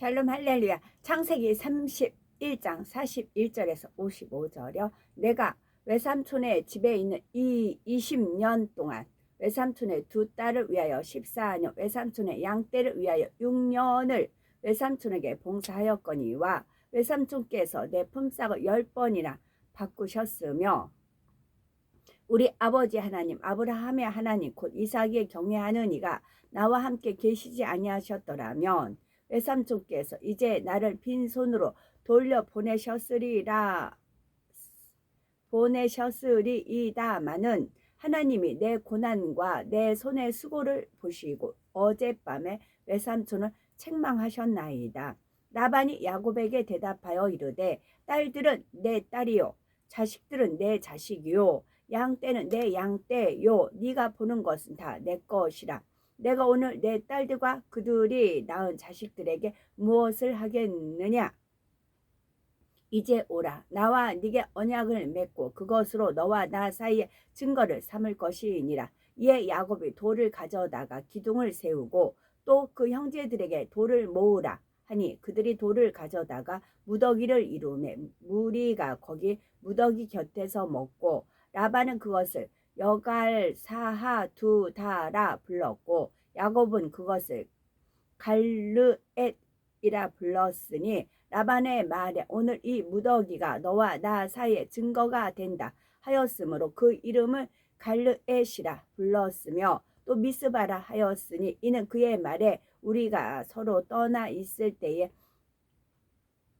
샬롬 할렐루야. 창세기 31장 41절에서 55절이요. 내가 외삼촌의 집에 있는 이 20년 동안 외삼촌의 두 딸을 위하여 14년, 외삼촌의 양떼를 위하여 6년을 외삼촌에게 봉사하였거니와 외삼촌께서 내 품삯을 10번이나 바꾸셨으며 우리 아버지 하나님 아브라함의 하나님 곧 이삭의 경외하는 이가 나와 함께 계시지 아니하셨더라면 외삼촌께서 이제 나를 빈손으로 돌려 보내셨으리이다마는 하나님이 내 고난과 내 손의 수고를 보시고 어젯밤에 외삼촌을 책망하셨나이다. 라반이 야곱에게 대답하여 이르되 딸들은 내 딸이요 자식들은 내 자식이요 양떼는 내 양떼요 네가 보는 것은 다 내 것이라. 내가 오늘 내 딸들과 그들이 낳은 자식들에게 무엇을 하겠느냐. 이제 오라. 나와 네게 언약을 맺고 그것으로 너와 나 사이에 증거를 삼을 것이니라. 이에 야곱이 돌을 가져다가 기둥을 세우고 또 그 형제들에게 돌을 모으라 하니 그들이 돌을 가져다가 무더기를 이루매 무리가 거기 무더기 곁에서 먹고 라반은 그것을 여갈사하두다라 불렀고 야곱은 그것을 갈르엣이라 불렀으니 라반의 말에 오늘 이 무더기가 너와 나 사이에 증거가 된다 하였으므로 그 이름을 갈르엣이라 불렀으며 또 미스바라 하였으니 이는 그의 말에 우리가 서로 떠나 있을 때에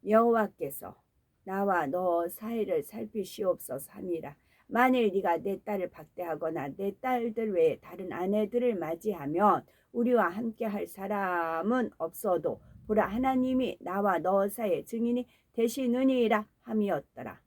여호와께서 나와 너 사이를 살피시옵소서 함이라. 만일 네가 내 딸을 박대하거나 내 딸들 외에 다른 아내들을 맞이하면 우리와 함께 할 사람은 없어도 보라 하나님이 나와 너 사이의 증인이 되시느니라 함이었더라.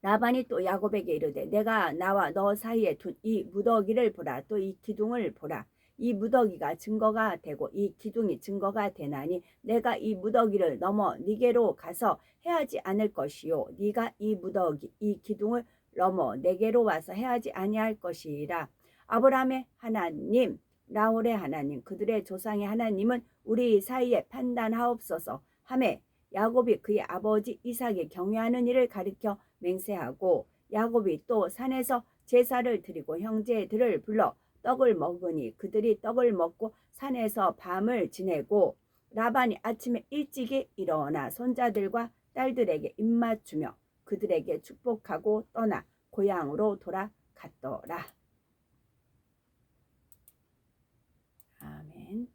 라반이 또 야곱에게 이르되 내가 나와 너 사이에 둔 이 무더기를 보라. 또 이 기둥을 보라. 이 무더기가 증거가 되고 이 기둥이 증거가 되나니 내가 이 무더기를 넘어 네게로 가서 해하지 않을 것이요 네가 이 무더기 이 기둥을 넘어 내게로 와서 해하지 아니할 것이라. 아브라함의 하나님 나홀의 하나님 그들의 조상의 하나님은 우리 사이에 판단하옵소서 하매 야곱이 그의 아버지 이삭의 경외하는 일을 가리켜 맹세하고 야곱이 또 산에서 제사를 드리고 형제들을 불러 떡을 먹으니 그들이 떡을 먹고 산에서 밤을 지내고 라반이 아침에 일찍이 일어나 손자들과 딸들에게 입맞추며 그들에게 축복하고 떠나 고향으로 돌아갔더라. 아멘.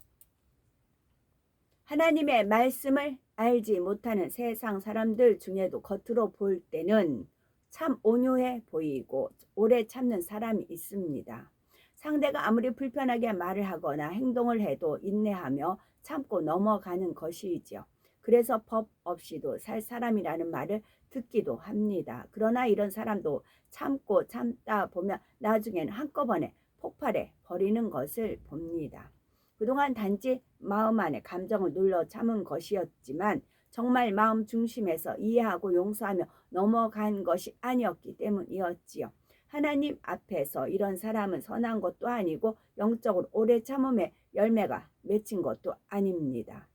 하나님의 말씀을 알지 못하는 세상 사람들 중에도 겉으로 볼 때는 참 온유해 보이고 오래 참는 사람이 있습니다. 상대가 아무리 불편하게 말을 하거나 행동을 해도 인내하며 참고 넘어가는 것이지요. 그래서 법 없이도 살 사람이라는 말을 듣기도 합니다. 그러나 이런 사람도 참고 참다 보면 나중에는 한꺼번에 폭발해 버리는 것을 봅니다. 그동안 단지 마음 안에 감정을 눌러 참은 것이었지만 정말 마음 중심에서 이해하고 용서하며 넘어간 것이 아니었기 때문이었지요. 하나님 앞에서 이런 사람은 선한 것도 아니고 영적으로 오래 참음의 열매가 맺힌 것도 아닙니다.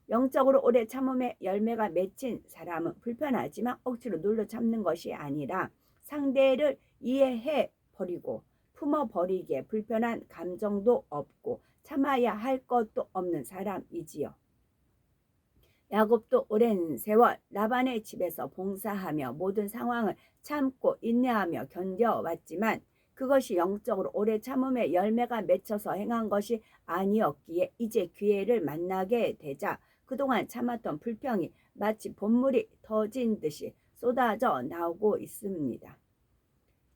영적으로 오래 참음의 열매가 맺힌 사람은 불편하지만 억지로 눌러 참는 것이 아니라 상대를 이해해 버리고 품어버리기에 불편한 감정도 없고 참아야 할 것도 없는 사람이지요. 야곱도 오랜 세월 라반의 집에서 봉사하며 모든 상황을 참고 인내하며 견뎌왔지만 그것이 영적으로 오래 참음의 열매가 맺혀서 행한 것이 아니었기에 이제 기회를 만나게 되자 그동안 참았던 불평이 마치 봇물이 터진 듯이 쏟아져 나오고 있습니다.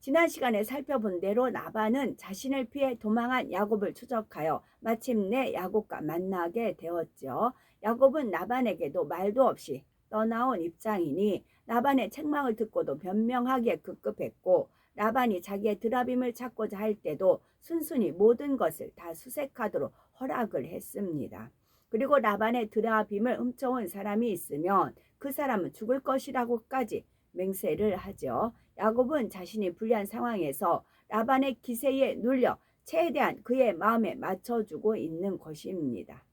지난 시간에 살펴본 대로 라반은 자신을 피해 도망한 야곱을 추적하여 마침내 야곱과 만나게 되었죠. 야곱은 라반에게도 말도 없이 떠나온 입장이니 라반의 책망을 듣고도 변명하기에 급급했고 라반이 자기의 드라빔을 찾고자 할 때도 순순히 모든 것을 다 수색하도록 허락을 했습니다. 그리고 라반의 드라빔을 훔쳐온 사람이 있으면 그 사람은 죽을 것이라고까지 맹세를 하죠. 야곱은 자신이 불리한 상황에서 라반의 기세에 눌려 최대한 그의 마음에 맞춰주고 있는 것입니다.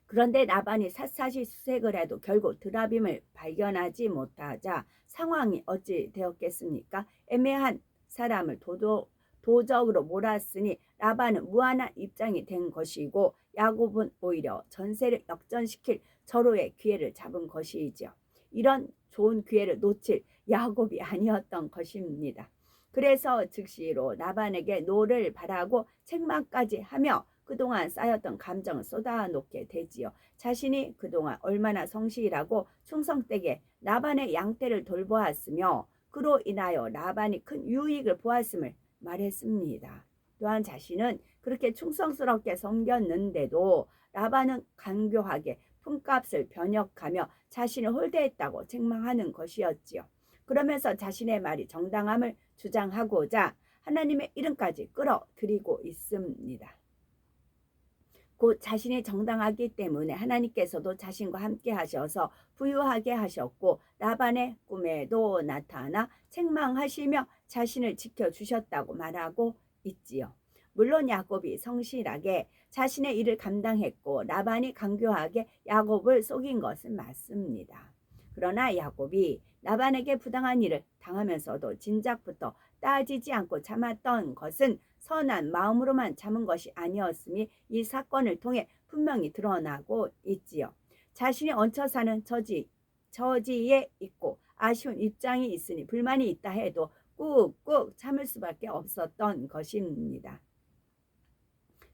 그런데 라반이 샅샅이 수색을 해도 결국 드라빔을 발견하지 못하자 상황이 어찌 되었겠습니까? 애매한 사람을 도적으로 몰았으니 라반은 무한한 입장이 된 것이고 야곱은 오히려 전세를 역전시킬 절호의 기회를 잡은 것이지요. 이런 좋은 기회를 놓칠 야곱이 아니었던 것입니다. 그래서 즉시로 라반에게 노를 바라고 책망까지 하며 그동안 쌓였던 감정을 쏟아놓게 되지요. 자신이 그동안 얼마나 성실하고 충성되게 라반의 양떼를 돌보았으며 그로 인하여 라반이 큰 유익을 보았음을 말했습니다. 또한 자신은 그렇게 충성스럽게 섬겼는데도 라반은 간교하게 품값을 변역하며 자신을 홀대했다고 책망하는 것이었지요. 그러면서 자신의 말이 정당함을 주장하고자 하나님의 이름까지 끌어들이고 있습니다. 곧 자신이 정당하기 때문에 하나님께서도 자신과 함께 하셔서 부유하게 하셨고 라반의 꿈에도 나타나 책망하시며 자신을 지켜주셨다고 말하고 있지요. 물론 야곱이 성실하게 자신의 일을 감당했고 라반이 간교하게 야곱을 속인 것은 맞습니다. 그러나 야곱이 라반에게 부당한 일을 당하면서도 진작부터 따지지 않고 참았던 것은 선한 마음으로만 참은 것이 아니었음이 이 사건을 통해 분명히 드러나고 있지요. 자신이 얹혀 사는 처지에 있고 아쉬운 입장이 있으니 불만이 있다 해도 꾹꾹 참을 수밖에 없었던 것입니다.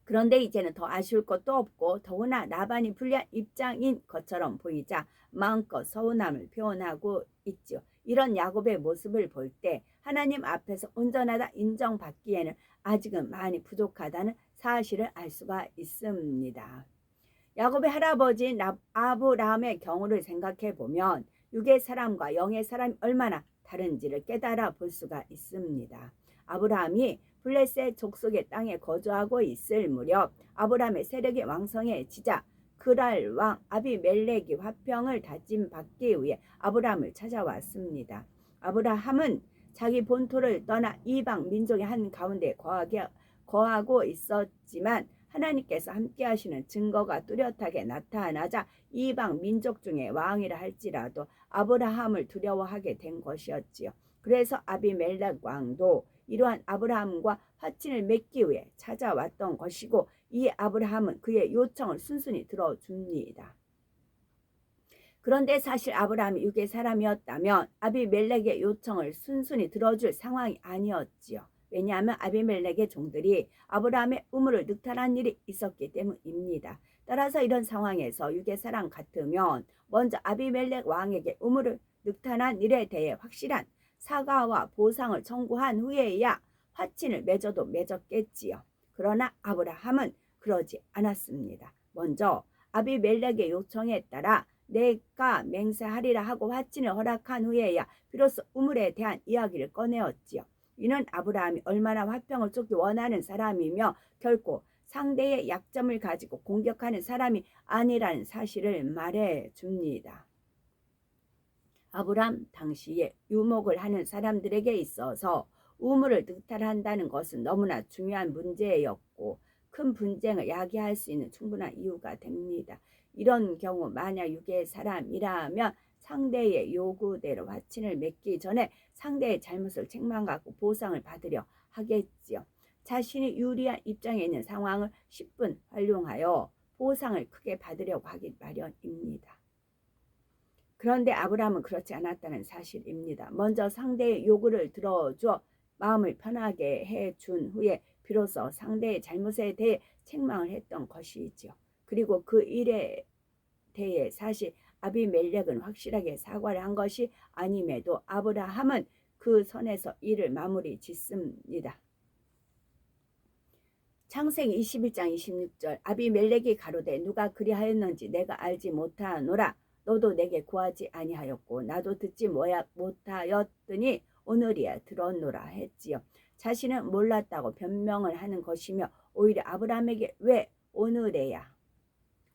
그런데 이제는 더 아쉬울 것도 없고 더구나 라반이 불리한 입장인 것처럼 보이자 마음껏 서운함을 표현하고 있죠. 이런 야곱의 모습을 볼 때 하나님 앞에서 온전하다 인정받기에는 아직은 많이 부족하다는 사실을 알 수가 있습니다. 야곱의 할아버지인 아브라함의 경우를 생각해 보면 육의 사람과 영의 사람이 얼마나 다른지를 깨달아 볼 수가 있습니다. 아브라함이 블레셋 족속의 땅에 거주하고 있을 무렵 아브라함의 세력이 왕성해지자 그랄 왕 아비멜렉이 화평을 다짐받기 위해 아브라함을 찾아왔습니다. 아브라함은 자기 본토를 떠나 이방 민족의 한 가운데 거하고 있었지만 하나님께서 함께 하시는 증거가 뚜렷하게 나타나자 이방 민족 중에 왕이라 할지라도 아브라함을 두려워하게 된 것이었지요. 그래서 아비멜렉 왕도 이러한 아브라함과 화친을 맺기 위해 찾아왔던 것이고 이 아브라함은 그의 요청을 순순히 들어줍니다. 그런데 사실 아브라함이 육의 사람이었다면 아비멜렉의 요청을 순순히 들어줄 상황이 아니었지요. 왜냐하면 아비멜렉의 종들이 아브라함의 우물을 늑탈한 일이 있었기 때문입니다. 따라서 이런 상황에서 육의 사람 같으면 먼저 아비멜렉 왕에게 우물을 늑탈한 일에 대해 확실한 사과와 보상을 청구한 후에야 화친을 맺어도 맺었겠지요. 그러나 아브라함은 그러지 않았습니다. 먼저 아비멜렉의 요청에 따라 내가 맹세하리라 하고 화친을 허락한 후에야 비로소 우물에 대한 이야기를 꺼내었지요. 이는 아브라함이 얼마나 화평을 쫓기 원하는 사람이며 결코 상대의 약점을 가지고 공격하는 사람이 아니라는 사실을 말해줍니다. 아브라함 당시에 유목을 하는 사람들에게 있어서 우물을 늑탈한다는 것은 너무나 중요한 문제였고 큰 분쟁을 야기할 수 있는 충분한 이유가 됩니다. 이런 경우 만약 육의 사람이라면 상대의 요구대로 화친을 맺기 전에 상대의 잘못을 책망하고 보상을 받으려 하겠지요. 자신이 유리한 입장에 있는 상황을 10분 활용하여 보상을 크게 받으려고 하기 마련입니다. 그런데 아브라함은 그렇지 않았다는 사실입니다. 먼저 상대의 요구를 들어줘 마음을 편하게 해준 후에 비로소 상대의 잘못에 대해 책망을 했던 것이지요. 그리고 그 일에 대해 사실 아비멜렉은 확실하게 사과를 한 것이 아님에도 아브라함은 그 선에서 일을 마무리 짓습니다. 창세기 21장 26절 아비멜렉이 가로되 누가 그리하였는지 내가 알지 못하노라. 너도 내게 구하지 아니하였고 나도 듣지 못하였더니 오늘이야 들었노라 했지요. 자신은 몰랐다고 변명을 하는 것이며 오히려 아브라함에게 왜 오늘에야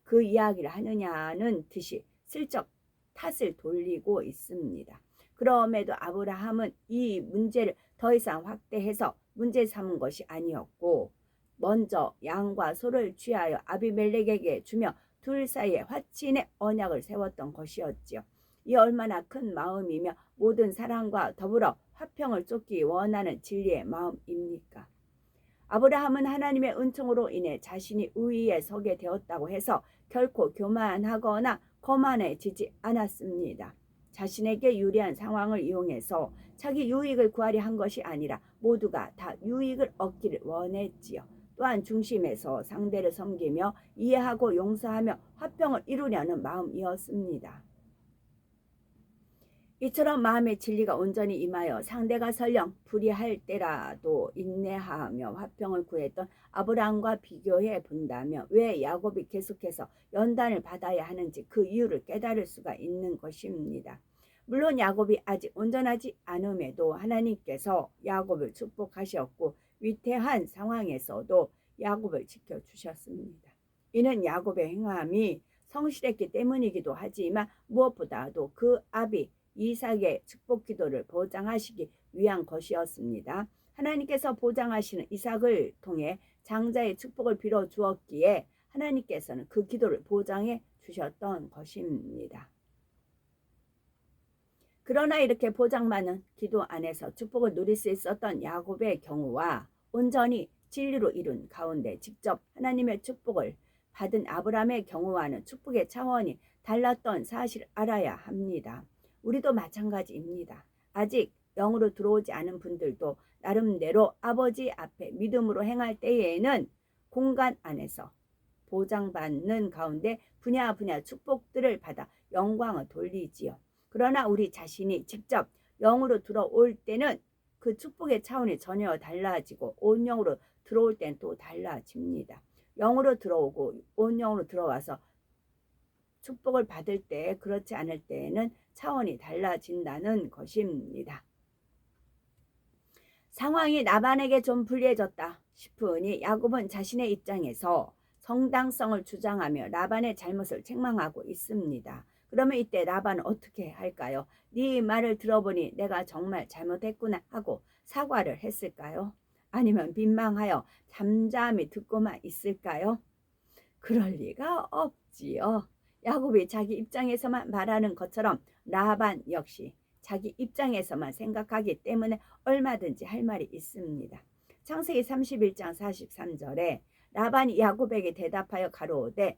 그 이야기를 하느냐는 듯이 슬쩍 탓을 돌리고 있습니다. 그럼에도 아브라함은 이 문제를 더 이상 확대해서 문제 삼은 것이 아니었고 먼저 양과 소를 취하여 아비멜렉에게 주며 둘 사이에 화친의 언약을 세웠던 것이었지요. 이 얼마나 큰 마음이며 모든 사랑과 더불어 화평을 쫓기 원하는 진리의 마음입니까? 아브라함은 하나님의 은총으로 인해 자신이 우위에 서게 되었다고 해서 결코 교만하거나 거만해지지 않았습니다. 자신에게 유리한 상황을 이용해서 자기 유익을 구하려 한 것이 아니라 모두가 다 유익을 얻기를 원했지요. 또한 중심에서 상대를 섬기며 이해하고 용서하며 화평을 이루려는 마음이었습니다. 이처럼 마음의 진리가 온전히 임하여 상대가 설령 불의할 때라도 인내하며 화평을 구했던 아브라함과 비교해 본다면 왜 야곱이 계속해서 연단을 받아야 하는지 그 이유를 깨달을 수가 있는 것입니다. 물론 야곱이 아직 온전하지 않음에도 하나님께서 야곱을 축복하셨고 위태한 상황에서도 야곱을 지켜주셨습니다. 이는 야곱의 행함이 성실했기 때문이기도 하지만 무엇보다도 그 아비 이삭의 축복 기도를 보장하시기 위한 것이었습니다. 하나님께서 보장하시는 이삭을 통해 장자의 축복을 빌어 주었기에 하나님께서는 그 기도를 보장해 주셨던 것입니다. 그러나 이렇게 보장받는 기도 안에서 축복을 누릴 수 있었던 야곱의 경우와 온전히 진리로 이룬 가운데 직접 하나님의 축복을 받은 아브라함의 경우와는 축복의 차원이 달랐던 사실을 알아야 합니다. 우리도 마찬가지입니다. 아직 영으로 들어오지 않은 분들도 나름대로 아버지 앞에 믿음으로 행할 때에는 공간 안에서 보장받는 가운데 분야 축복들을 받아 영광을 돌리지요. 그러나 우리 자신이 직접 영으로 들어올 때는 그 축복의 차원이 전혀 달라지고 온 영으로 들어올 때는 또 달라집니다. 영으로 들어오고 온 영으로 들어와서 축복을 받을 때 그렇지 않을 때에는 차원이 달라진다는 것입니다. 상황이 라반에게 좀 불리해졌다 싶으니 야곱은 자신의 입장에서 정당성을 주장하며 라반의 잘못을 책망하고 있습니다. 그러면 이때 라반은 어떻게 할까요? 네 말을 들어보니 내가 정말 잘못했구나 하고 사과를 했을까요? 아니면 민망하여 잠잠히 듣고만 있을까요? 그럴 리가 없지요. 야곱이 자기 입장에서만 말하는 것처럼 라반 역시 자기 입장에서만 생각하기 때문에 얼마든지 할 말이 있습니다. 창세기 31장 43절에 라반이 야곱에게 대답하여 가로되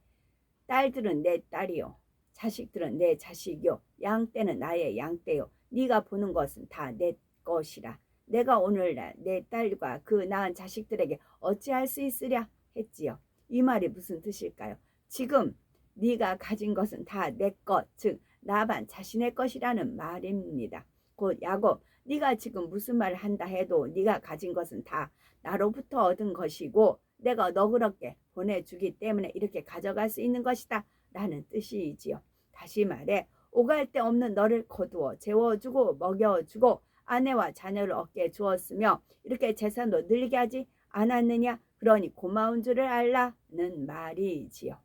딸들은 내 딸이요 자식들은 내 자식이요 양떼는 나의 양떼요 네가 보는 것은 다 내 것이라 내가 오늘날 내 딸과 그 낳은 자식들에게 어찌할 수 있으랴 했지요. 이 말이 무슨 뜻일까요? 지금 네가 가진 것은 다 내 것, 즉 라반 자신의 것이라는 말입니다. 곧 야곱, 네가 지금 무슨 말을 한다 해도 네가 가진 것은 다 나로부터 얻은 것이고 내가 너그럽게 보내주기 때문에 이렇게 가져갈 수 있는 것이다 라는 뜻이지요. 다시 말해 오갈 데 없는 너를 거두어 재워주고 먹여주고 아내와 자녀를 얻게 주었으며 이렇게 재산도 늘리게 하지 않았느냐? 그러니 고마운 줄을 알라는 말이지요.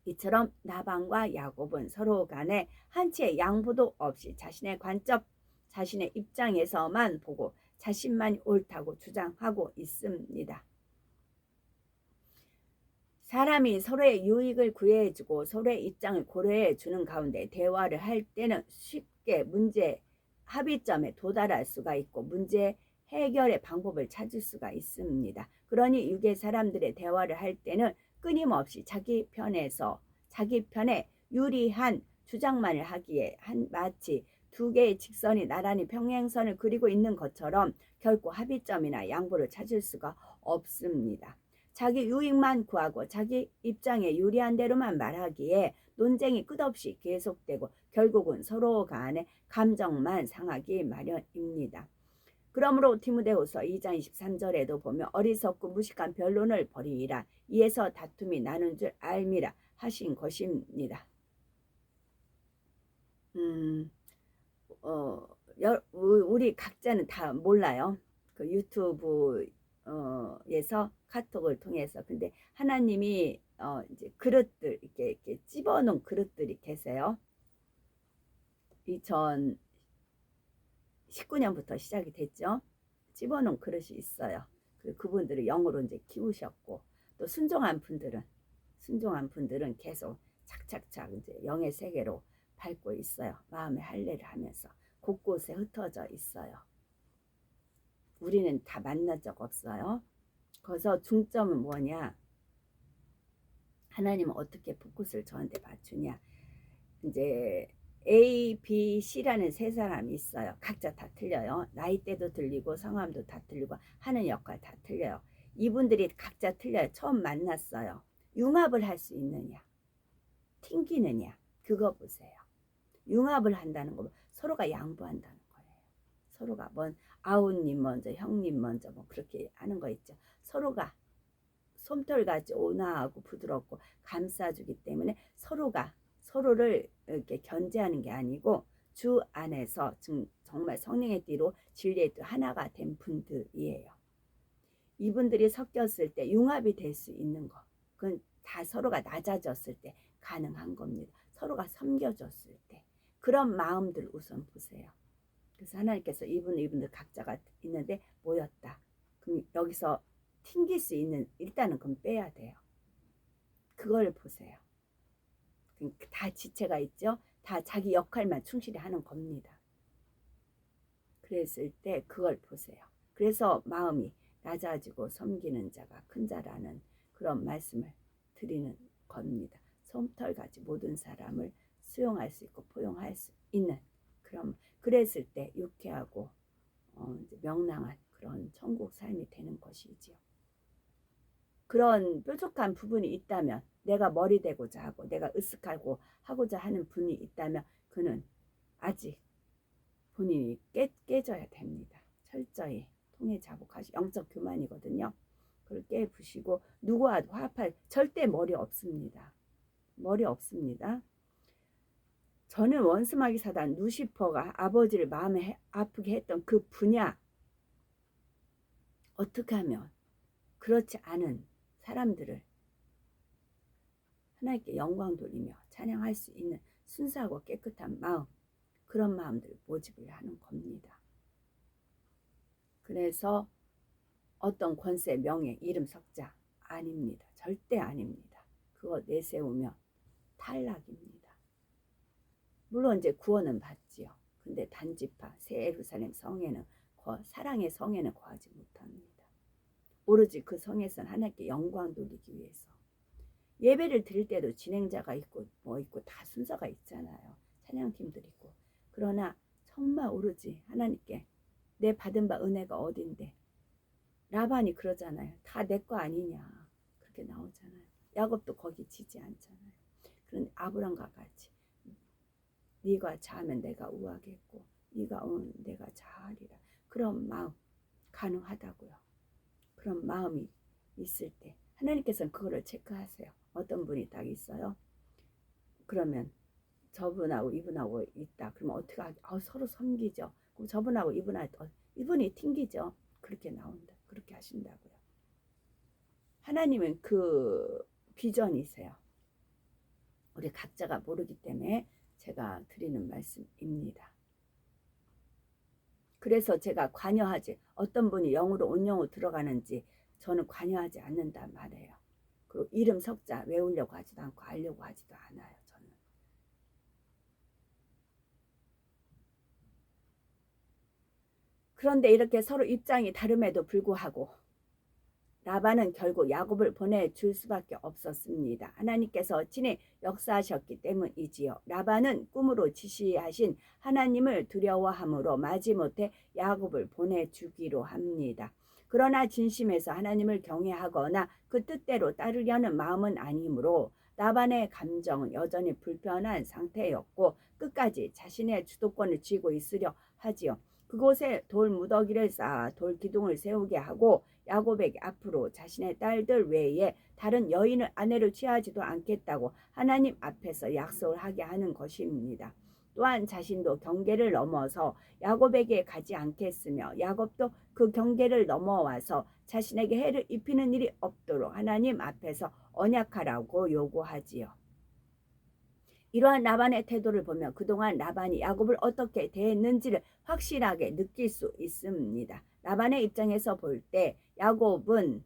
이처럼 라반과 야곱은 서로 간에 한치의 양보도 없이 자신의 관점, 자신의 입장에서만 보고 자신만이 옳다고 주장하고 있습니다. 사람이 서로의 유익을 구해주고 서로의 입장을 고려해주는 가운데 대화를 할 때는 쉽게 문제 합의점에 도달할 수가 있고 문제 해결의 방법을 찾을 수가 있습니다. 그러니 유괴 사람들의 대화를 할 때는 끊임없이 자기 편에 유리한 주장만을 하기에 마치 두 개의 직선이 나란히 평행선을 그리고 있는 것처럼 결코 합의점이나 양보를 찾을 수가 없습니다. 자기 유익만 구하고 자기 입장에 유리한 대로만 말하기에 논쟁이 끝없이 계속되고 결국은 서로 간에 감정만 상하기 마련입니다. 그러므로 디모데후서 2장 23절에도 보면 어리석고 무식한 변론을 버리라 이에서 다툼이 나는 줄 알미라 하신 것입니다. 우리 각자는 다 몰라요. 그 유튜브에서 카톡을 통해서. 근데 하나님이 이제 그릇들 이렇게 집어놓은 그릇들이 계세요. 2019년부터 시작이 됐죠. 집어놓은 그릇이 있어요. 그분들을 영으로 이제 키우셨고 또 순종한 분들은 순종한 분들은 계속 착착착 이제 영의 세계로 밟고 있어요. 마음의 할례를 하면서 곳곳에 흩어져 있어요. 우리는 다 만난 적 없어요. 그래서 중점은 뭐냐? 하나님은 어떻게 포커스를 저한테 맞추냐? 이제 A, B, C라는 세 사람이 있어요. 각자 다 틀려요. 나이대도 틀리고 성함도 다 틀리고 하는 역할 다 틀려요. 이분들이 각자 틀려요. 처음 만났어요. 융합을 할 수 있느냐? 튕기느냐? 그거 보세요. 융합을 한다는 거 서로가 양보한다는 거예요. 서로가 아우님 먼저, 형님 먼저 뭐 그렇게 하는 거 있죠. 서로가 솜털같이 온화하고 부드럽고 감싸주기 때문에 서로가 서로를 이렇게 견제하는 게 아니고 주 안에서 정말 성령의 띠로 진리의 띠 하나가 된 분들이에요. 이분들이 섞였을 때 융합이 될 수 있는 거, 그건 다 서로가 낮아졌을 때 가능한 겁니다. 서로가 섬겨줬을 때 그런 마음들 우선 보세요. 그래서 하나님께서 이분들 각자가 있는데 모였다. 그럼 여기서 튕길 수 있는 일단은 그건 빼야 돼요. 그걸 보세요. 다 지체가 있죠. 다 자기 역할만 충실히 하는 겁니다. 그랬을 때 그걸 보세요. 그래서 마음이 낮아지고 섬기는 자가 큰 자라는 그런 말씀을 드리는 겁니다. 솜털같이 모든 사람을 수용할 수 있고 포용할 수 있는 그런, 그랬을 때 유쾌하고 명랑한 그런 천국 삶이 되는 것이지요. 그런 뾰족한 부분이 있다면, 내가 머리 대고자 하고 내가 으쓱하고 하고자 하는 분이 있다면 그는 아직 본인이 깨져야 됩니다. 철저히 통해 자복하시 영적 교만이거든요. 그걸 깨부시고 누구와도 화합할 절대 머리 없습니다. 머리 없습니다. 저는 원수마귀 사단 루시퍼가 아버지를 마음에 아프게 했던 그 분야, 어떻게 하면 그렇지 않은 사람들을 하나님께 영광 돌리며 찬양할 수 있는 순수하고 깨끗한 마음, 그런 마음들을 모집을 하는 겁니다. 그래서 어떤 권세, 명예, 이름, 석자 아닙니다. 절대 아닙니다. 그거 내세우면 탈락입니다. 물론 이제 구원은 받지요. 근데 단지파 새 예루살렘 성에는 사랑의 성에는 거하지 못합니다. 오로지 그 성에서는 하나님께 영광 돌리기 위해서. 예배를 드릴 때도 진행자가 있고 뭐 있고 다 순서가 있잖아요. 찬양팀들 있고. 그러나 정말 오로지 하나님께 내 받은 바 은혜가 어딘데, 라반이 그러잖아요. 다 내 거 아니냐 그렇게 나오잖아요. 야곱도 거기 지지 않잖아요. 그런 아브람과 같이 네가 자면 내가 우하겠고 네가 오면 내가 자하리라. 그런 마음 가능하다고요. 그런 마음이 있을 때 하나님께서는 그거를 체크하세요. 어떤 분이 딱 있어요. 그러면 저분하고 이분하고 있다. 그러면 어떻게 서로 섬기죠. 그럼 저분하고 이분이 튕기죠. 그렇게 나온다. 그렇게 하신다고요. 하나님은 그 비전이세요. 우리 각자가 모르기 때문에 제가 드리는 말씀입니다. 그래서 제가 관여하지, 어떤 분이 영으로 온영으로 들어가는지 저는 관여하지 않는단 말이에요. 그리고 이름 석자 외우려고 하지도 않고 알려고 하지도 않아요. 저는. 그런데 이렇게 서로 입장이 다름에도 불구하고 라반은 결국 야곱을 보내줄 수밖에 없었습니다. 하나님께서 친히 역사하셨기 때문이지요. 라반은 꿈으로 지시하신 하나님을 두려워함으로 마지못해 야곱을 보내주기로 합니다. 그러나 진심에서 하나님을 경외하거나 그 뜻대로 따르려는 마음은 아니므로 라반의 감정은 여전히 불편한 상태였고 끝까지 자신의 주도권을 쥐고 있으려 하지요. 그곳에 돌 무더기를 쌓아 돌 기둥을 세우게 하고 야곱에게 앞으로 자신의 딸들 외에 다른 여인을 아내를 취하지도 않겠다고 하나님 앞에서 약속을 하게 하는 것입니다. 또한 자신도 경계를 넘어서 야곱에게 가지 않겠으며 야곱도 그 경계를 넘어와서 자신에게 해를 입히는 일이 없도록 하나님 앞에서 언약하라고 요구하지요. 이러한 라반의 태도를 보면 그동안 라반이 야곱을 어떻게 대했는지를 확실하게 느낄 수 있습니다. 라반의 입장에서 볼 때 야곱은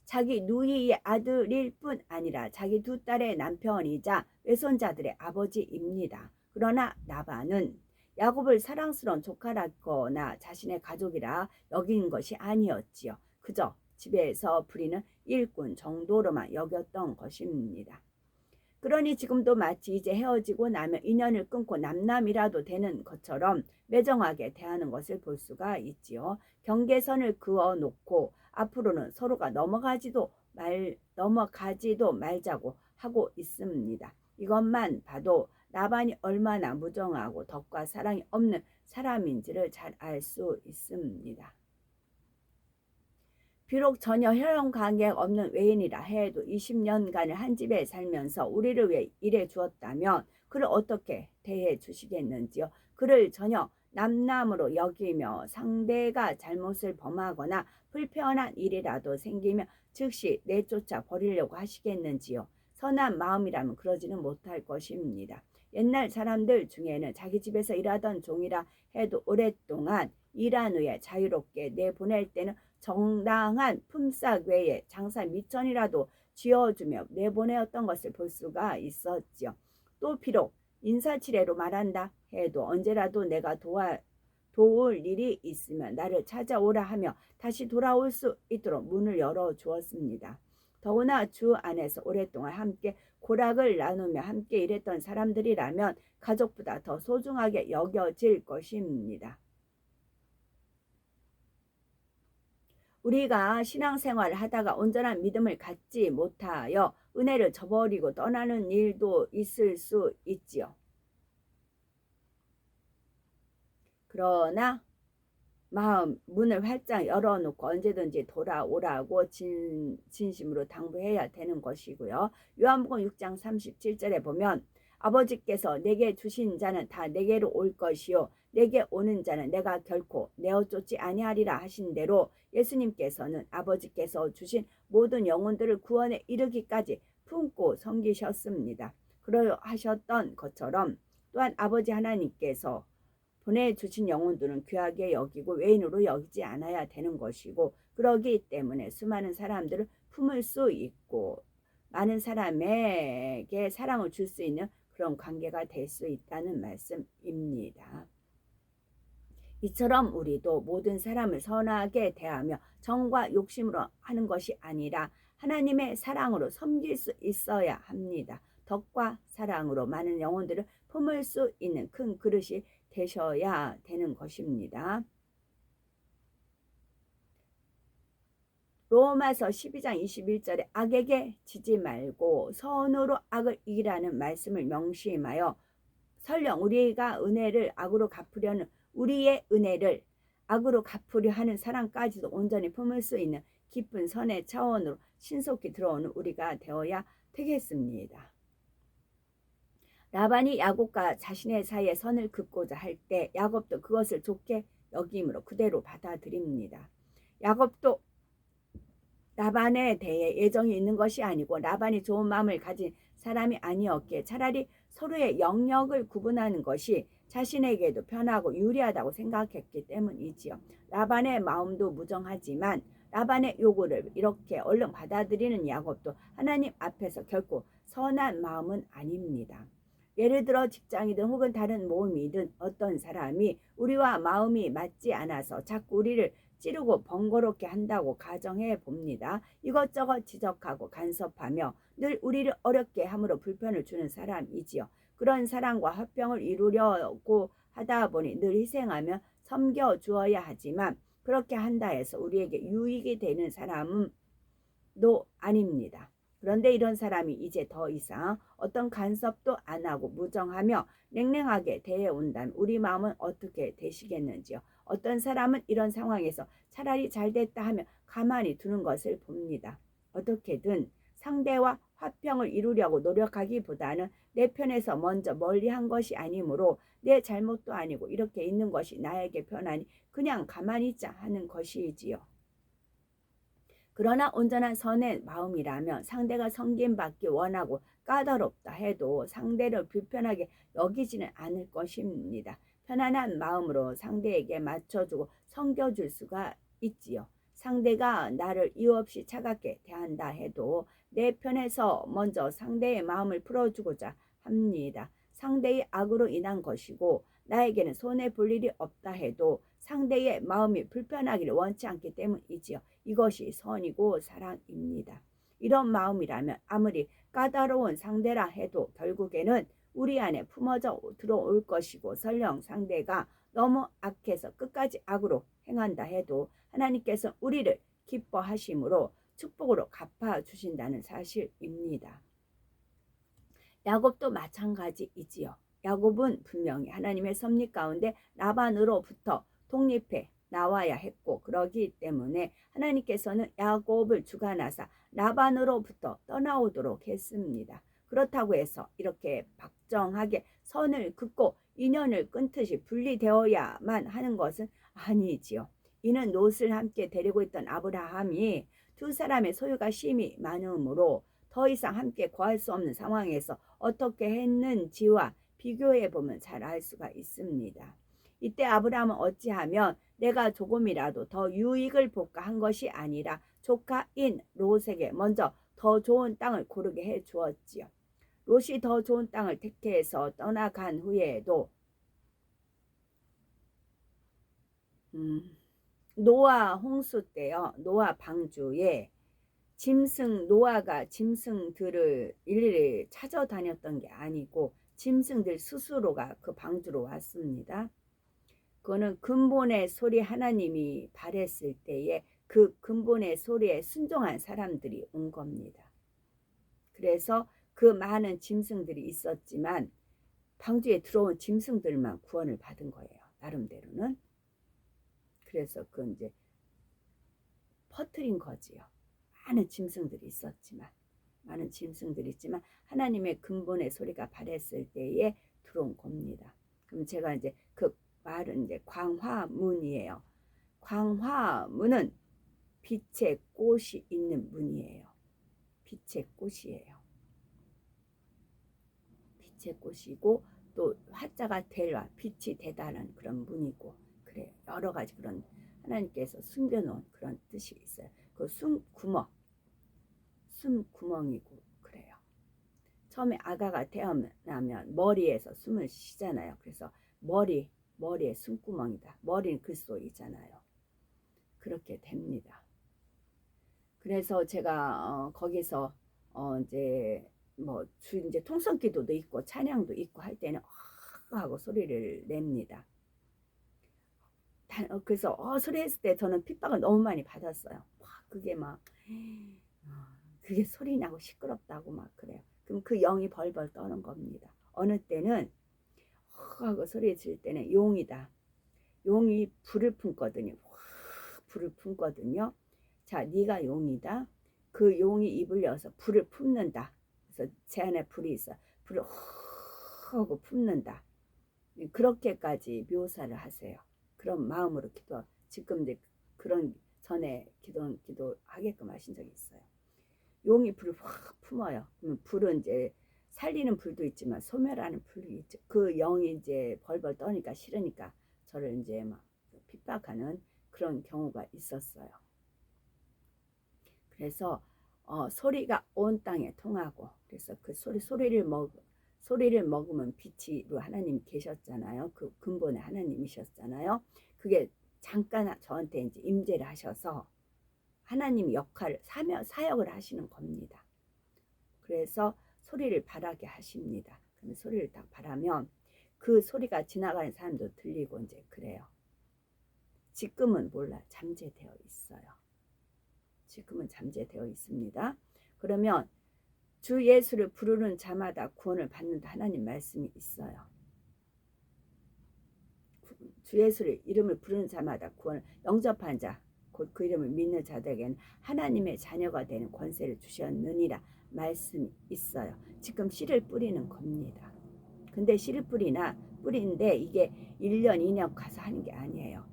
자기 누이의 아들일 뿐 아니라 자기 두 딸의 남편이자 외손자들의 아버지입니다. 그러나 라반은 야곱을 사랑스러운 조카라거나 자신의 가족이라 여긴 것이 아니었지요. 그저 집에서 부리는 일꾼 정도로만 여겼던 것입니다. 그러니 지금도 마치 이제 헤어지고 나면 인연을 끊고 남남이라도 되는 것처럼 매정하게 대하는 것을 볼 수가 있지요. 경계선을 그어놓고 앞으로는 서로가 넘어가지도 말자고 하고 있습니다. 이것만 봐도 라반이 얼마나 무정하고 덕과 사랑이 없는 사람인지를 잘 알 수 있습니다. 비록 전혀 혈연 관계가 없는 외인이라 해도 20년간을 한 집에 살면서 우리를 위해 일해 주었다면 그를 어떻게 대해 주시겠는지요. 그를 전혀 남남으로 여기며 상대가 잘못을 범하거나 불편한 일이라도 생기면 즉시 내쫓아 버리려고 하시겠는지요. 선한 마음이라면 그러지는 못할 것입니다. 옛날 사람들 중에는 자기 집에서 일하던 종이라 해도 오랫동안 일한 후에 자유롭게 내보낼 때는 정당한 품삯 외에 장사 미천이라도 쥐어주며 내보내었던 것을 볼 수가 있었지요. 또 비록 인사치레로 말한다 해도 언제라도 내가 도울 일이 있으면 나를 찾아오라 하며 다시 돌아올 수 있도록 문을 열어주었습니다. 더구나 주 안에서 오랫동안 함께 고락을 나누며 함께 일했던 사람들이라면 가족보다 더 소중하게 여겨질 것입니다. 우리가 신앙생활을 하다가 온전한 믿음을 갖지 못하여 은혜를 저버리고 떠나는 일도 있을 수 있지요. 그러나 문을 활짝 열어놓고 언제든지 돌아오라고 진심으로 당부해야 되는 것이고요. 요한복음 6장 37절에 보면 아버지께서 내게 주신 자는 다 내게로 올 것이요 내게 오는 자는 내가 결코 내어 쫓지 아니하리라 하신 대로 예수님께서는 아버지께서 주신 모든 영혼들을 구원에 이르기까지 품고 섬기셨습니다. 그러하셨던 것처럼 또한 아버지 하나님께서 보내주신 영혼들은 귀하게 여기고 외인으로 여기지 않아야 되는 것이고 그러기 때문에 수많은 사람들을 품을 수 있고 많은 사람에게 사랑을 줄 수 있는 그런 관계가 될 수 있다는 말씀입니다. 이처럼 우리도 모든 사람을 선하게 대하며 정과 욕심으로 하는 것이 아니라 하나님의 사랑으로 섬길 수 있어야 합니다. 덕과 사랑으로 많은 영혼들을 품을 수 있는 큰 그릇이 되셔야 되는 것입니다. 로마서 12장 21절에 악에게 지지 말고 선으로 악을 이기라는 말씀을 명심하여 설령 우리가 은혜를 악으로 갚으려는 우리의 은혜를 악으로 갚으려 하는 사랑까지도 온전히 품을 수 있는 깊은 선의 차원으로 신속히 들어오는 우리가 되어야 되겠습니다. 라반이 야곱과 자신의 사이에 선을 긋고자 할 때 야곱도 그것을 좋게 여김으로 그대로 받아들입니다. 야곱도 라반에 대해 애정이 있는 것이 아니고 라반이 좋은 마음을 가진 사람이 아니었기에 차라리 서로의 영역을 구분하는 것이 자신에게도 편하고 유리하다고 생각했기 때문이지요. 라반의 마음도 무정하지만 라반의 요구를 이렇게 얼른 받아들이는 야곱도 하나님 앞에서 결코 선한 마음은 아닙니다. 예를 들어 직장이든 혹은 다른 모임이든 어떤 사람이 우리와 마음이 맞지 않아서 자꾸 우리를 찌르고 번거롭게 한다고 가정해 봅니다. 이것저것 지적하고 간섭하며 늘 우리를 어렵게 함으로 불편을 주는 사람이지요. 그런 사람과 화평을 이루려고 하다 보니 늘 희생하며 섬겨주어야 하지만 그렇게 한다 해서 우리에게 유익이 되는 사람도 아닙니다. 그런데 이런 사람이 이제 더 이상 어떤 간섭도 안 하고 무정하며 냉랭하게 대해온다면 우리 마음은 어떻게 되시겠는지요. 어떤 사람은 이런 상황에서 차라리 잘됐다 하며 가만히 두는 것을 봅니다. 어떻게든 상대와 화평을 이루려고 노력하기보다는 내 편에서 먼저 멀리한 것이 아니므로 내 잘못도 아니고 이렇게 있는 것이 나에게 편하니 그냥 가만히 있자 하는 것이지요. 그러나 온전한 선의 마음이라면 상대가 섬김받기 원하고 까다롭다 해도 상대를 불편하게 여기지는 않을 것입니다. 편안한 마음으로 상대에게 맞춰주고 섬겨줄 수가 있지요. 상대가 나를 이유 없이 차갑게 대한다 해도 내 편에서 먼저 상대의 마음을 풀어주고자 합니다. 상대의 악으로 인한 것이고 나에게는 손해볼 일이 없다 해도 상대의 마음이 불편하기를 원치 않기 때문이지요. 이것이 선이고 사랑입니다. 이런 마음이라면 아무리 까다로운 상대라 해도 결국에는 우리 안에 품어져 들어올 것이고, 설령 상대가 너무 악해서 끝까지 악으로 행한다 해도 하나님께서 우리를 기뻐하심으로 축복으로 갚아주신다는 사실입니다. 야곱도 마찬가지이지요. 야곱은 분명히 하나님의 섭리 가운데 라반으로부터 독립해 나와야 했고, 그러기 때문에 하나님께서는 야곱을 주관하사 라반으로부터 떠나오도록 했습니다. 그렇다고 해서 이렇게 박정하게 선을 긋고 인연을 끊듯이 분리되어야만 하는 것은 아니지요. 이는 롯을 함께 데리고 있던 아브라함이 두 사람의 소유가 심히 많으므로 더 이상 함께 거할 수 없는 상황에서 어떻게 했는지와 비교해 보면 잘 알 수가 있습니다. 이때 아브라함은 어찌하면 내가 조금이라도 더 유익을 볼까 한 것이 아니라 조카인 롯에게 먼저 더 좋은 땅을 고르게 해 주었지요. 롯이 더 좋은 땅을 택해서 떠나간 후에도 노아 홍수 때요, 노아 방주에 노아가 짐승들을 일일이 찾아다녔던 게 아니고 짐승들 스스로가 그 방주로 왔습니다. 그거는 근본의 소리, 하나님이 바랬을 때에 그 근본의 소리에 순종한 사람들이 온 겁니다. 그래서 그 많은 짐승들이 있었지만 방주에 들어온 짐승들만 구원을 받은 거예요, 나름대로는. 그래서 그 이제 퍼뜨린 거지요. 많은 짐승들이 있었지만, 하나님의 근본의 소리가 바랬을 때에 들어온 겁니다. 그럼 제가 이제 그 말은 이제 광화문이에요. 광화문은 빛의 꽃이 있는 문이에요. 빛의 꽃이에요. 빛의 꽃이고 또 화자가 델와 빛이 되다는 그런 문이고, 그래요. 여러 가지 그런 하나님께서 숨겨놓은 그런 뜻이 있어요. 그 숨구멍이고 그래요. 처음에 아가가 태어나면 머리에서 숨을 쉬잖아요. 그래서 머리에 숨구멍이다. 머리는 글소이잖아요. 그렇게 됩니다. 그래서 제가 거기서 이제 이제 통성기도도 있고 찬양도 있고 할 때는 하고 소리를 냅니다. 그래서 소리했을 때 저는 핍박을 너무 많이 받았어요. 그게 막 그게 소리 나고 시끄럽다고 막 그래요. 그럼 그 영이 벌벌 떠는 겁니다. 어느 때는 하고 소리 질 때는 용이다. 용이 불을 품거든요. 불을 품거든요. 자, 네가 용이다. 그 용이 입을 여서 불을 품는다. 그래서 제 안에 불이 있어. 불을 하고 품는다. 그렇게까지 묘사를 하세요. 그런 마음으로 기도. 지금 이제 그런 전에 기도하게끔 하신 적이 있어요. 용이 불을 확 품어요. 그러면 불은 이제 살리는 불도 있지만 소멸하는 불도 있죠. 그 영이 이제 벌벌 떠니까 싫으니까 저를 이제 막 핍박하는 그런 경우가 있었어요. 그래서 소리가 온 땅에 통하고, 그래서 그 소리를 먹으면 빛으로 하나님이 계셨잖아요. 그 근본의 하나님이셨잖아요. 그게 잠깐 저한테 이제 임재를 하셔서 하나님 역할을 사역을 하시는 겁니다. 그래서 소리를 바라게 하십니다. 그럼 소리를 딱 바라면 그 소리가 지나가는 사람도 들리고 이제 그래요. 지금은 몰라, 잠재되어 있어요. 지금은 잠재되어 있습니다. 그러면 주 예수를 부르는 자마다 구원을 받는다 하나님 말씀이 있어요. 주 예수를 이름을 부르는 자마다 구원을, 영접한 자, 곧 그 이름을 믿는 자들에게는 하나님의 자녀가 되는 권세를 주셨느니라 말씀이 있어요. 지금 씨를 뿌리는 겁니다. 근데 씨를 뿌리는데 이게 1년 2년 가서 하는 게 아니에요.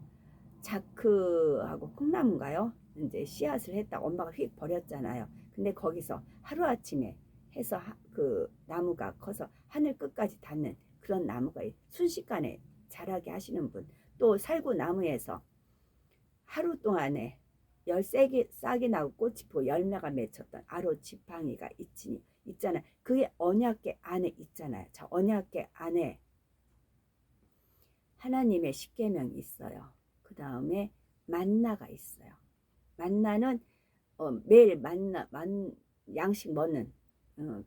자크하고 콩나무인가요? 이제 씨앗을 했다 엄마가 휙 버렸잖아요. 근데 거기서 하루아침에 해서 그 나무가 커서 하늘 끝까지 닿는 그런 나무가 순식간에 자라게 하시는 분, 또 살구나무에서 하루 동안에 싹이 나고 꽃이 피고 열매가 맺혔던 아로 지팡이가 있잖아요. 그게 언약궤 안에 있잖아요. 자, 언약궤 안에 하나님의 십계명이 있어요. 그 다음에 만나가 있어요. 만나는 매일 양식 먹는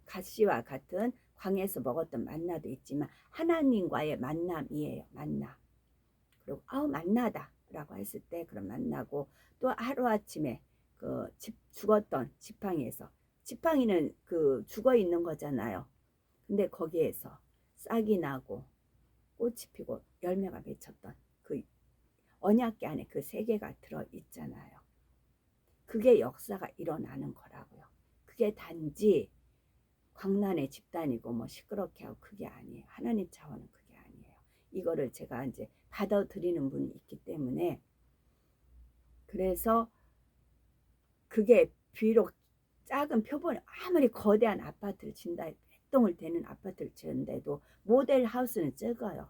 가시와 같은 광야에서 먹었던 만나도 있지만 하나님과의 만남이에요. 만나. 그리고 만나다 라고 했을 때 그런 만나고, 또 하루아침에 죽었던 지팡이는 그 죽어 있는 거잖아요. 근데 거기에서 싹이 나고 꽃이 피고 열매가 맺혔던 그 언약궤 안에 그 세 개가 들어 있잖아요. 그게 역사가 일어나는 거라고요. 그게 단지 광란의 집단이고 뭐 시끄럽게 하고 그게 아니에요. 하나님 차원은 그게 아니에요. 이거를 제가 이제 받아들이는 분이 있기 때문에, 그래서 그게 비록 작은 표본이 아무리 거대한 아파트를 진다, 백동을 되는 아파트를 지은데도 모델 하우스는 적어요.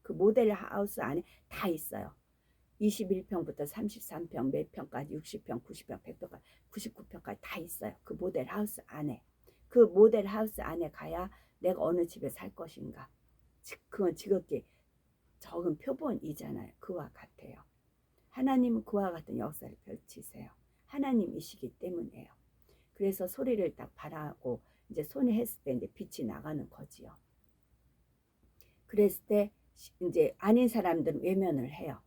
그 모델 하우스 안에 다 있어요. 21평부터 33평, 몇 평까지 60평, 90평, 100평까지 99평까지 다 있어요. 그 모델 하우스 안에. 그 모델 하우스 안에 가야 내가 어느 집에 살 것인가. 그건 지극히 적은 표본이잖아요. 그와 같아요. 하나님은 그와 같은 역사를 펼치세요. 하나님이시기 때문에요. 그래서 소리를 딱 바라고 이제 손에 했을 때 이제 빛이 나가는 거지요. 그랬을 때 이제 아닌 사람들은 외면을 해요.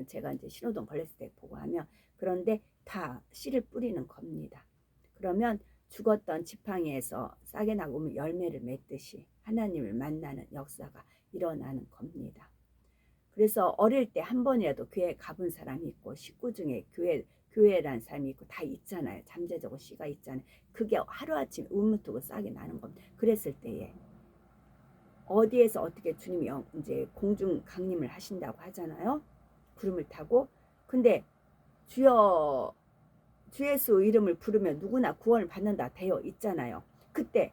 제가 이제 신호등 걸렸을 때 보고 하면, 그런데 다 씨를 뿌리는 겁니다. 그러면 죽었던 지팡이에서 싹이 나고 열매를 맺듯이 하나님을 만나는 역사가 일어나는 겁니다. 그래서 어릴 때 한 번이라도 교회 가본 사람이 있고, 식구 중에 교회란 사람이 있고 다 있잖아요. 잠재적으로 씨가 있잖아요. 그게 하루아침에 우무트고 싹이 나는 겁니다. 그랬을 때에 어디에서 어떻게 주님이 이제 공중 강림을 하신다고 하잖아요. 구름을 타고. 근데 주 예수 이름을 부르면 누구나 구원을 받는다 되어 있잖아요. 그때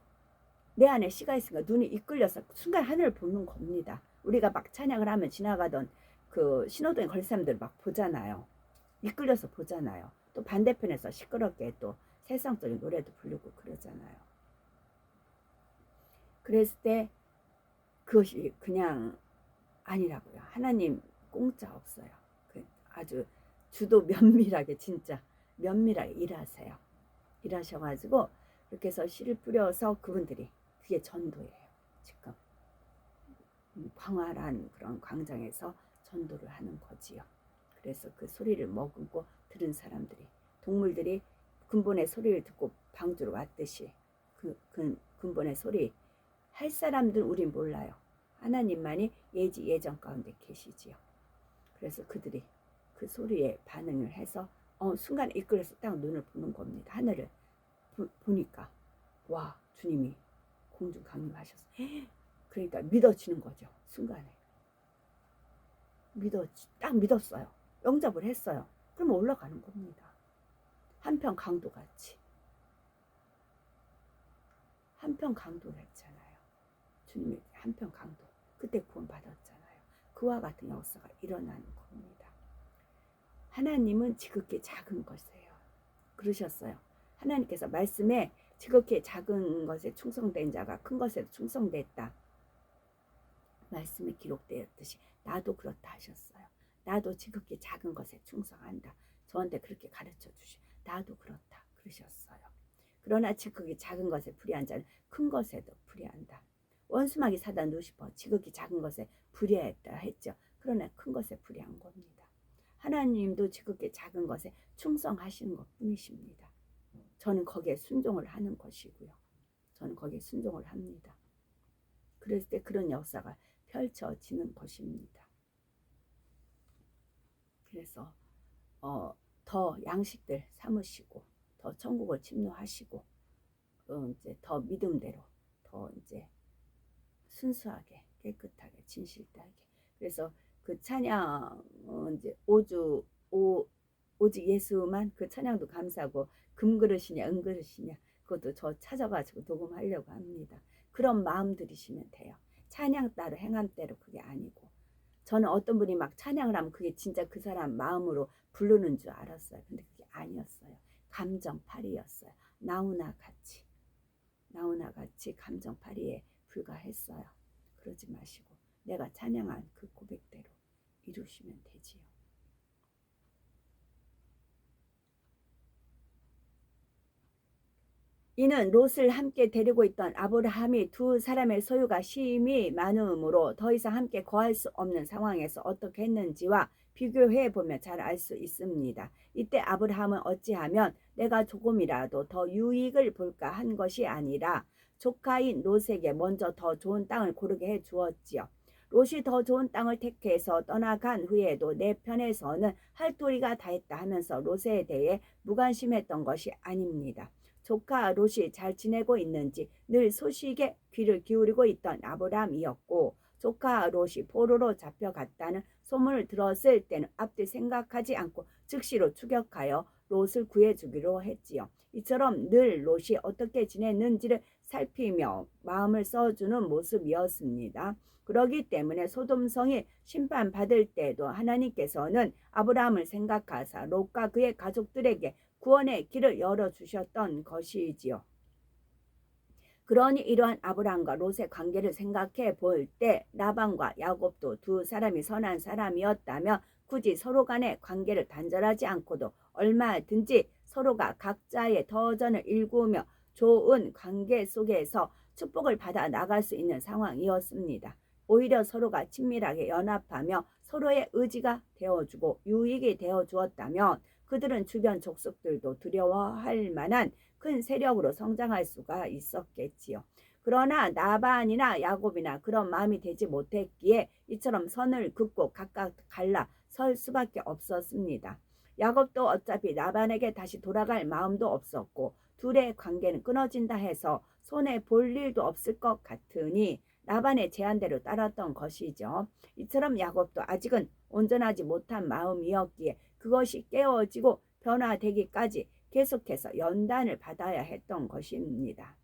내 안에 씨가 있으니까 눈이 이끌려서 순간 하늘을 보는 겁니다. 우리가 막 찬양을 하면 지나가던 그 신호등에 걸 사람들 막 보잖아요. 이끌려서 보잖아요. 또 반대편에서 시끄럽게 또 세상적인 노래도 부르고 그러잖아요. 그랬을 때 그것이 그냥 아니라고요. 하나님 공짜 없어요. 아주 주도 면밀하게, 진짜 면밀하게 일하셔가지고 이렇게 해서 씨를 뿌려서 그분들이, 그게 전도예요. 지금 광활한 그런 광장에서 전도를 하는 거지요. 그래서 그 소리를 머금고 들은 사람들이, 동물들이 근본의 소리를 듣고 방주로 왔듯이 그 근본의 소리 할 사람들은 우린 몰라요. 하나님만이 예전 가운데 계시지요. 그래서 그들이 그 소리에 반응을 해서 순간에 이끌려서 딱 눈을 보는 겁니다. 하늘을 보니까 와, 주님이 공중 강림하셨어. 그러니까 믿어지는 거죠. 순간에 딱 믿었어요. 영접을 했어요. 그러면 올라가는 겁니다. 한편 강도같이. 한편 강도를 했잖아요. 주님이 한편 강도. 그때 구원 받았잖아요. 그와 같은 역사가 일어나는 겁니다. 하나님은 지극히 작은 것이에요. 그러셨어요. 하나님께서 말씀에 지극히 작은 것에 충성된 자가 큰 것에도 충성됐다. 말씀에 기록되었듯이 나도 그렇다 하셨어요. 나도 지극히 작은 것에 충성한다. 저한테 그렇게 가르쳐 주시. 나도 그렇다 그러셨어요. 그러나 지극히 작은 것에 불의한 자는 큰 것에도 불의한다. 원수마귀 사단 루시퍼 지극히 작은 것에 불의했다 했죠. 그러나 큰 것에 불의한 겁니다. 하나님도 지극히 작은 것에 충성하시는 것 뿐이십니다. 저는 거기에 순종을 하는 것이고요. 저는 거기에 순종을 합니다. 그랬을 때 그런 역사가 펼쳐지는 것입니다. 그래서 더 양식들 삼으시고 더 천국을 침노하시고 이제 더 믿음대로 더 이제 순수하게 깨끗하게 진실되게. 그래서 그 찬양 이제 오직 예수만, 그 찬양도 감사하고 금그릇이냐 은그릇이냐 그것도 저 찾아가지고 녹음하려고 합니다. 그런 마음 들이시면 돼요. 찬양 따로 행함 따로 그게 아니고, 저는 어떤 분이 막 찬양을 하면 그게 진짜 그 사람 마음으로 부르는 줄 알았어요. 근데 그게 아니었어요. 감정팔이였어요. 나훈아 같이 감정팔이에 불과했어요. 그러지 마시고 내가 찬양한 그 고백대로 이루시면 되지요. 이는 롯을 함께 데리고 있던 아브라함이 두 사람의 소유가 심히 많음으로 더 이상 함께 거할 수 없는 상황에서 어떻게 했는지와 비교해 보면 잘 알 수 있습니다. 이때 아브라함은 어찌하면 내가 조금이라도 더 유익을 볼까 한 것이 아니라 조카인 롯에게 먼저 더 좋은 땅을 고르게 해 주었지요. 롯이 더 좋은 땅을 택해서 떠나간 후에도 내 편에서는 할 도리가 다 했다 하면서 롯에 대해 무관심했던 것이 아닙니다. 조카 롯이 잘 지내고 있는지 늘 소식에 귀를 기울이고 있던 아브라함이었고, 조카 롯이 포로로 잡혀갔다는 소문을 들었을 때는 앞뒤 생각하지 않고 즉시로 추격하여 롯을 구해주기로 했지요. 이처럼 늘 롯이 어떻게 지냈는지를 살피며 마음을 써주는 모습이었습니다. 그러기 때문에 소돔성이 심판받을 때도 하나님께서는 아브라함을 생각하사 롯과 그의 가족들에게 구원의 길을 열어주셨던 것이지요. 그러니 이러한 아브라함과 롯의 관계를 생각해 볼 때 라반과 야곱도 두 사람이 선한 사람이었다면 굳이 서로 간의 관계를 단절하지 않고도 얼마든지 서로가 각자의 터전을 일구며 좋은 관계 속에서 축복을 받아 나갈 수 있는 상황이었습니다. 오히려 서로가 친밀하게 연합하며 서로의 의지가 되어주고 유익이 되어주었다면 그들은 주변 족속들도 두려워할 만한 큰 세력으로 성장할 수가 있었겠지요. 그러나 나반이나 야곱이나 그런 마음이 되지 못했기에 이처럼 선을 긋고 각각 갈라 설 수밖에 없었습니다. 야곱도 어차피 나반에게 다시 돌아갈 마음도 없었고 둘의 관계는 끊어진다 해서 손해 볼 일도 없을 것 같으니 라반의 제안대로 따랐던 것이죠. 이처럼 야곱도 아직은 온전하지 못한 마음이었기에 그것이 깨어지고 변화되기까지 계속해서 연단을 받아야 했던 것입니다.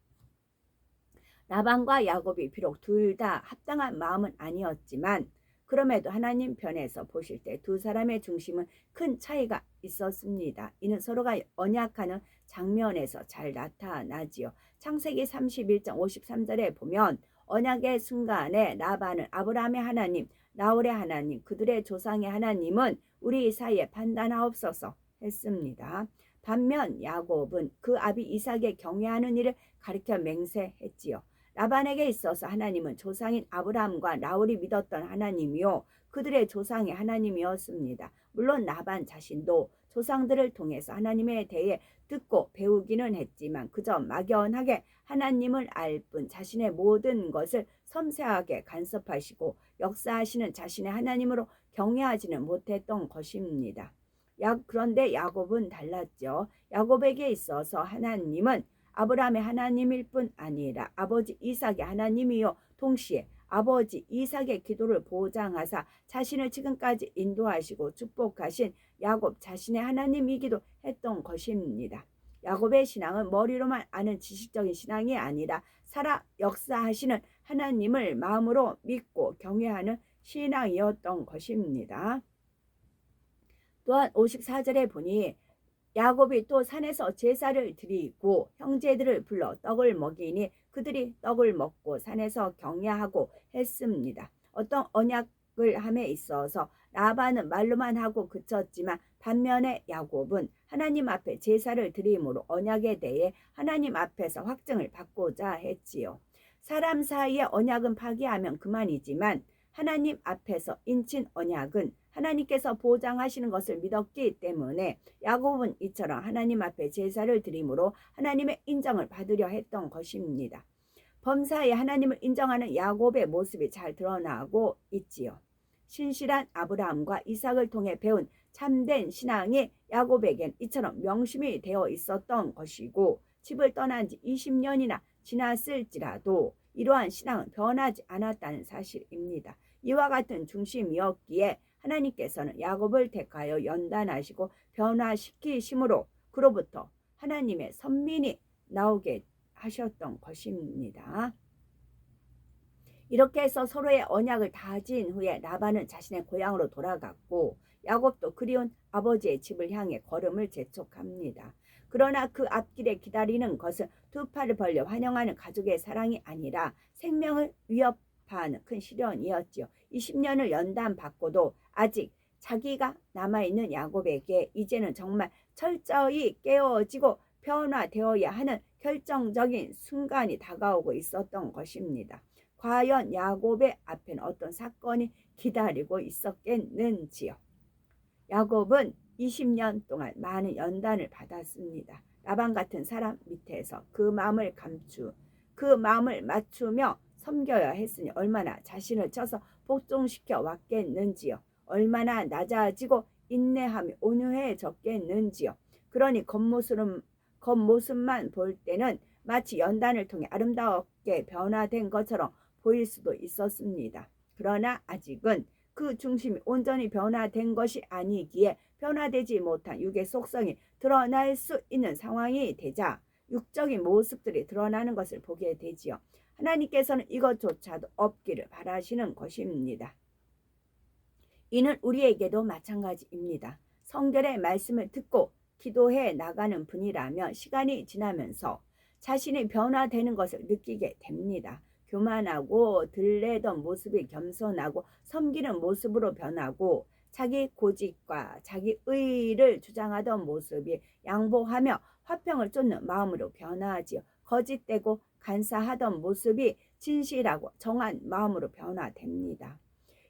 라반과 야곱이 비록 둘 다 합당한 마음은 아니었지만 그럼에도 하나님 편에서 보실 때 두 사람의 중심은 큰 차이가 있었습니다. 이는 서로가 언약하는 장면에서 잘 나타나지요. 창세기 31장 53절에 보면 언약의 순간에 라반은 아브라함의 하나님, 나홀의 하나님, 그들의 조상의 하나님은 우리 사이에 판단하옵소서 했습니다. 반면 야곱은 그 아비 이삭의 경외하는 일을 가리켜 맹세했지요. 라반에게 있어서 하나님은 조상인 아브라함과 나홀이 믿었던 하나님이요 그들의 조상의 하나님이었습니다. 물론 라반 자신도 조상들을 통해서 하나님에 대해 듣고 배우기는 했지만 그저 막연하게 하나님을 알 뿐 자신의 모든 것을 섬세하게 간섭하시고 역사하시는 자신의 하나님으로 경외하지는 못했던 것입니다. 그런데 야곱은 달랐죠. 야곱에게 있어서 하나님은 아브라함의 하나님일 뿐 아니라 아버지 이삭의 하나님이요 동시에 아버지 이삭의 기도를 보장하사 자신을 지금까지 인도하시고 축복하신 야곱 자신의 하나님이기도 했던 것입니다. 야곱의 신앙은 머리로만 아는 지식적인 신앙이 아니라 살아 역사하시는 하나님을 마음으로 믿고 경외하는 신앙이었던 것입니다. 또한 54절에 보니 야곱이 또 산에서 제사를 드리고 형제들을 불러 떡을 먹이니 그들이 떡을 먹고 산에서 경야하고 했습니다. 어떤 언약을 함에 있어서 라반은 말로만 하고 그쳤지만 반면에 야곱은 하나님 앞에 제사를 드림으로 언약에 대해 하나님 앞에서 확증을 받고자 했지요. 사람 사이의 언약은 파기하면 그만이지만 하나님 앞에서 인친 언약은 하나님께서 보장하시는 것을 믿었기 때문에 야곱은 이처럼 하나님 앞에 제사를 드림으로 하나님의 인정을 받으려 했던 것입니다. 범사에 하나님을 인정하는 야곱의 모습이 잘 드러나고 있지요. 신실한 아브라함과 이삭을 통해 배운 참된 신앙이 야곱에겐 이처럼 명심이 되어 있었던 것이고 집을 떠난 지 20년이나 지났을지라도 이러한 신앙은 변하지 않았다는 사실입니다. 이와 같은 중심이었기에 하나님께서는 야곱을 택하여 연단하시고 변화시키심으로 그로부터 하나님의 선민이 나오게 하셨던 것입니다. 이렇게 해서 서로의 언약을 다진 후에 라반은 자신의 고향으로 돌아갔고 야곱도 그리운 아버지의 집을 향해 걸음을 재촉합니다. 그러나 그 앞길에 기다리는 것은 두 팔을 벌려 환영하는 가족의 사랑이 아니라 생명을 위협하는 큰 시련이었지요. 20년을 연단받고도 아직 자기가 남아있는 야곱에게 이제는 정말 철저히 깨어지고 변화되어야 하는 결정적인 순간이 다가오고 있었던 것입니다. 과연 야곱의 앞에는 어떤 사건이 기다리고 있었겠는지요. 야곱은 20년 동안 많은 연단을 받았습니다. 라반 같은 사람 밑에서 그 마음을 맞추며 섬겨야 했으니 얼마나 자신을 쳐서 복종시켜 왔겠는지요. 얼마나 낮아지고 인내함이 온유해졌겠는지요. 그러니 겉모습만 볼 때는 마치 연단을 통해 아름답게 변화된 것처럼 보일 수도 있었습니다. 그러나 아직은 그 중심이 온전히 변화된 것이 아니기에 변화되지 못한 육의 속성이 드러날 수 있는 상황이 되자 육적인 모습들이 드러나는 것을 보게 되지요. 하나님께서는 이것조차도 없기를 바라시는 것입니다. 이는 우리에게도 마찬가지입니다. 성결의 말씀을 듣고 기도해 나가는 분이라면 시간이 지나면서 자신이 변화되는 것을 느끼게 됩니다. 교만하고 들레던 모습이 겸손하고 섬기는 모습으로 변하고 자기 고집과 자기 의의를 주장하던 모습이 양보하며 화평을 쫓는 마음으로 변화하지요. 거짓되고 간사하던 모습이 진실하고 정한 마음으로 변화됩니다.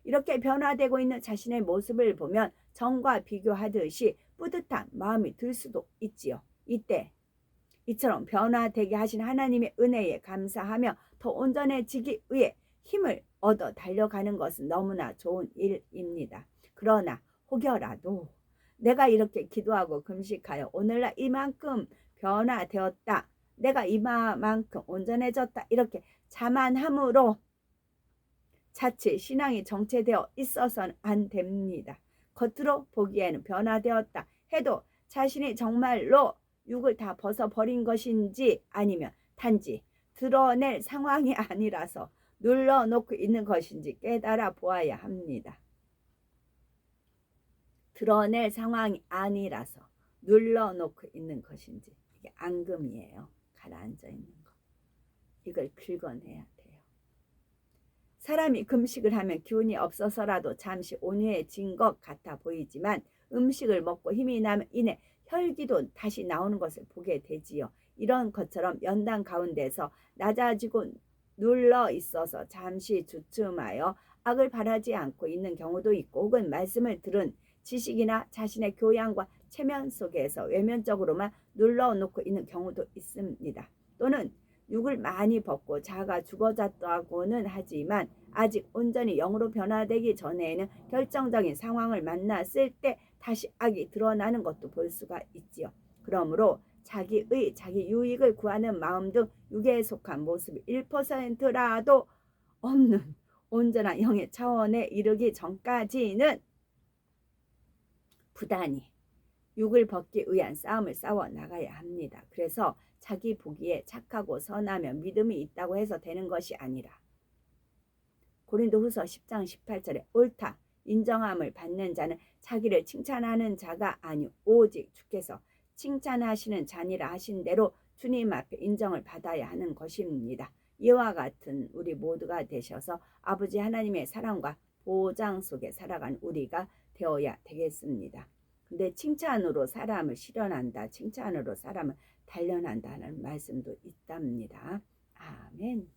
이렇게 변화되고 있는 자신의 모습을 보면 전과 비교하듯이 뿌듯한 마음이 들 수도 있지요. 이처럼 변화되게 하신 하나님의 은혜에 감사하며 더 온전해지기 위해 힘을 얻어 달려가는 것은 너무나 좋은 일입니다. 그러나 혹여라도 내가 이렇게 기도하고 금식하여 오늘날 이만큼 변화되었다, 내가 이만큼 온전해졌다, 이렇게 자만함으로 자칫 신앙이 정체되어 있어서는 안 됩니다. 겉으로 보기에는 변화되었다 해도 자신이 정말로 육을 다 벗어버린 것인지 아니면 단지 드러낼 상황이 아니라서 눌러놓고 있는 것인지 깨달아 보아야 합니다. 드러낼 상황이 아니라서 눌러놓고 있는 것인지, 이게 앙금이에요. 가라앉아 있는 거. 이걸 긁어내야 돼요. 사람이 금식을 하면 기운이 없어서라도 잠시 온유해진 것 같아 보이지만 음식을 먹고 힘이 나면 이내 혈기도 다시 나오는 것을 보게 되지요. 이런 것처럼 연단 가운데서 낮아지고 눌러 있어서 잠시 주춤하여 악을 바라지 않고 있는 경우도 있고, 혹은 말씀을 들은 지식이나 자신의 교양과 체면 속에서 외면적으로만 눌러놓고 있는 경우도 있습니다. 또는 육을 많이 벗고 자아가 죽어졌다고는 하지만 아직 온전히 영으로 변화되기 전에는 결정적인 상황을 만났을 때 다시 악이 드러나는 것도 볼 수가 있지요. 그러므로 자기의 자기 유익을 구하는 마음 등 육에 속한 모습이 1%라도 없는 온전한 영의 차원에 이르기 전까지는 부단히 육을 벗기 위한 싸움을 싸워 나가야 합니다. 그래서 자기 보기에 착하고 선하며 믿음이 있다고 해서 되는 것이 아니라 고린도후서 10장 18절에 옳다 인정함을 받는 자는 자기를 칭찬하는 자가 아니오 오직 주께서 칭찬하시는 자니라 하신 대로 주님 앞에 인정을 받아야 하는 것입니다. 이와 같은 우리 모두가 되셔서 아버지 하나님의 사랑과 보장 속에 살아간 우리가 되어야 되겠습니다. 근데 칭찬으로 사람을 실현한다, 칭찬으로 사람을 단련한다는 말씀도 있답니다. 아멘.